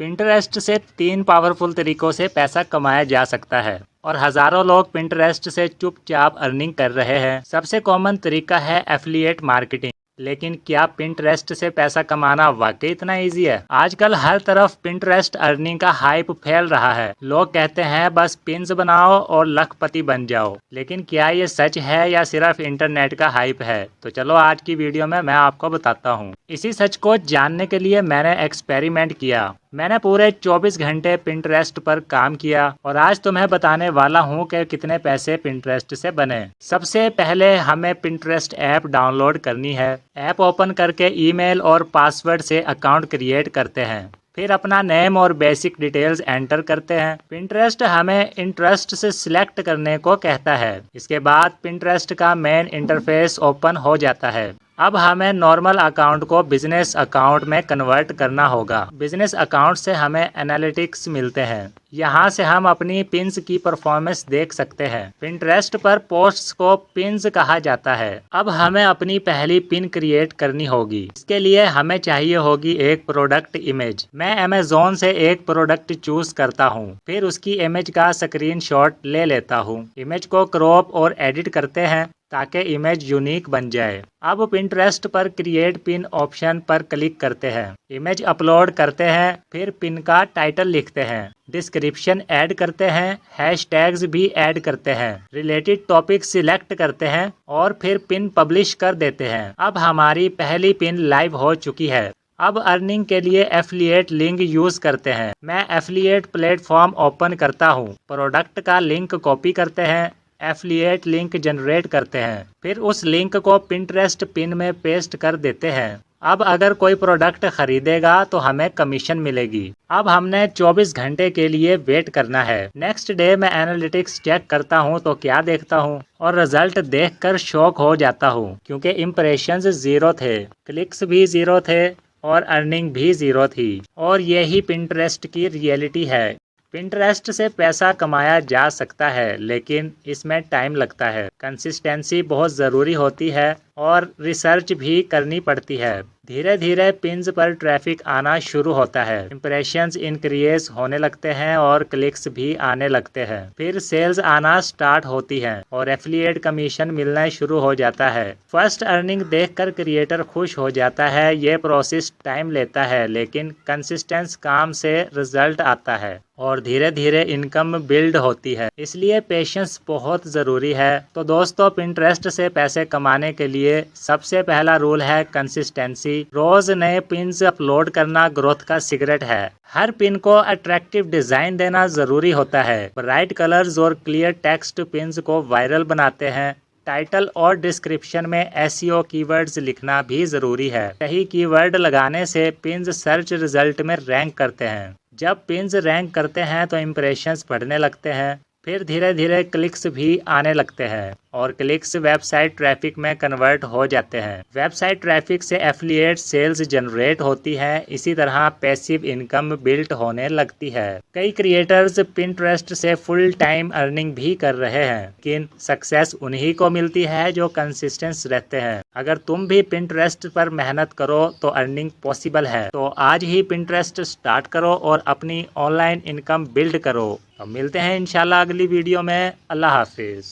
Pinterest से 3 powerful तरीकों से पैसा कमाया जा सकता है और हज़ारों लोग पिंटरेस्ट से चुपचाप अर्निंग कर रहे हैं। सबसे कॉमन तरीका है एफिलिएट मार्केटिंग। लेकिन क्या पिंटरेस्ट से पैसा कमाना वाकई इतना इजी है? आजकल हर तरफ पिंटरेस्ट अर्निंग का हाइप फैल रहा है। लोग कहते हैं बस पिन्स बनाओ और लखपति बन जाओ। लेकिन क्या ये सच है या सिर्फ इंटरनेट का हाइप है? तो चलो आज की वीडियो में मैं आपको बताता हूँ। इसी सच को जानने के लिए मैंने एक्सपेरिमेंट किया। मैंने पूरे 24 घंटे पिंटरेस्ट पर काम किया और आज तुम्हें बताने वाला हूँ कि कितने पैसे पिंटरेस्ट से बने। सबसे पहले हमें पिंटरेस्ट ऐप डाउनलोड करनी है। ऐप ओपन करके ईमेल और पासवर्ड से अकाउंट क्रिएट करते हैं। फिर अपना नेम और बेसिक डिटेल्स एंटर करते हैं। पिंटरेस्ट हमें इंटरेस्ट से सिलेक्ट करने को कहता है। इसके बाद पिंटरेस्ट का मेन इंटरफेस ओपन हो जाता है। अब हमें नॉर्मल अकाउंट को बिजनेस अकाउंट में कन्वर्ट करना होगा। बिजनेस अकाउंट से हमें एनालिटिक्स मिलते हैं। यहाँ से हम अपनी पिन्स की परफॉर्मेंस देख सकते हैं। पिंटरेस्ट पर पोस्ट्स को पिन्स कहा जाता है। अब हमें अपनी पहली पिन क्रिएट करनी होगी। इसके लिए हमें चाहिए होगी एक प्रोडक्ट इमेज। मैं अमेज़न से एक प्रोडक्ट चूज करता हूँ। फिर उसकी इमेज का स्क्रीनशॉट ले लेता हूँ। इमेज को क्रॉप और एडिट करते हैं ताकि इमेज यूनिक बन जाए। अब पिंटरेस्ट पर क्रिएट पिन ऑप्शन पर क्लिक करते हैं। इमेज अपलोड करते हैं। फिर पिन का टाइटल लिखते हैं। डिस्क्रिप्शन ऐड करते हैं। हैशटैग्स भी ऐड करते हैं। रिलेटेड टॉपिक सिलेक्ट करते हैं और फिर पिन पब्लिश कर देते हैं। अब हमारी पहली पिन लाइव हो चुकी है। अब अर्निंग के लिए एफिलिएट लिंक यूज करते हैं। मैं एफिलिएट प्लेटफॉर्म ओपन करता हूँ। प्रोडक्ट का लिंक कॉपी करते हैं। एफिलिएट लिंक जनरेट करते हैं। फिर उस लिंक को पिंटरेस्ट पिन में पेस्ट कर देते हैं। अब अगर कोई प्रोडक्ट खरीदेगा तो हमें कमीशन मिलेगी। अब हमने 24 घंटे के लिए वेट करना है। नेक्स्ट डे मैं एनालिटिक्स चेक करता हूँ तो क्या देखता हूँ और रिजल्ट देखकर शॉक हो जाता हूँ, क्योंकि इम्प्रेशंस 0 थे, क्लिक्स भी 0 थे और अर्निंग भी 0 थी। और यही पिंटरेस्ट की रियलिटी है। पिंटरेस्ट से पैसा कमाया जा सकता है, लेकिन इसमें टाइम लगता है, कंसिस्टेंसी बहुत ज़रूरी होती है और रिसर्च भी करनी पड़ती है। धीरे धीरे पिन्स पर ट्रैफिक आना शुरू होता है। इंप्रेशंस इंक्रीज होने लगते हैं और क्लिक्स भी आने लगते हैं। फिर सेल्स आना स्टार्ट होती है और एफिलिएट कमीशन मिलना शुरू हो जाता है। फर्स्ट अर्निंग देखकर क्रिएटर खुश हो जाता है। ये प्रोसेस टाइम लेता है, लेकिन कंसिस्टेंस काम से रिजल्ट आता है और धीरे धीरे इनकम बिल्ड होती है। इसलिए पेशेंस बहुत ज़रूरी है। तो दोस्तों, पिंटरेस्ट से पैसे कमाने के लिए सबसे पहला रूल है कंसिस्टेंसी। रोज नए पिन्स अपलोड करना ग्रोथ का सीक्रेट है। हर पिन को अट्रैक्टिव डिजाइन देना जरूरी होता है। ब्राइट कलर्स और क्लियर टेक्स्ट पिन्स को वायरल बनाते हैं। टाइटल और डिस्क्रिप्शन में एसईओ कीवर्ड्स लिखना भी जरूरी है। सही कीवर्ड लगाने से पिन्स सर्च रिजल्ट में रैंक करते हैं। जब पिन्स रैंक करते हैं तो इम्प्रेशंस बढ़ने लगते हैं। फिर धीरे धीरे क्लिक्स भी आने लगते हैं और क्लिक्स वेबसाइट ट्रैफिक में कन्वर्ट हो जाते हैं। वेबसाइट ट्रैफिक से एफिलिएट सेल्स जनरेट होती है। इसी तरह पैसिव इनकम बिल्ड होने लगती है। कई क्रिएटर्स पिंटरेस्ट से फुल टाइम अर्निंग भी कर रहे हैं, लेकिन सक्सेस उन्हीं को मिलती है जो कंसिस्टेंस रहते हैं। अगर तुम भी पिंटरेस्ट पर मेहनत करो तो अर्निंग पॉसिबल है। तो आज ही पिंटरेस्ट स्टार्ट करो और अपनी ऑनलाइन इनकम बिल्ड करो। तो मिलते हैं इंशाल्लाह अगली वीडियो में। अल्लाह हाफिज।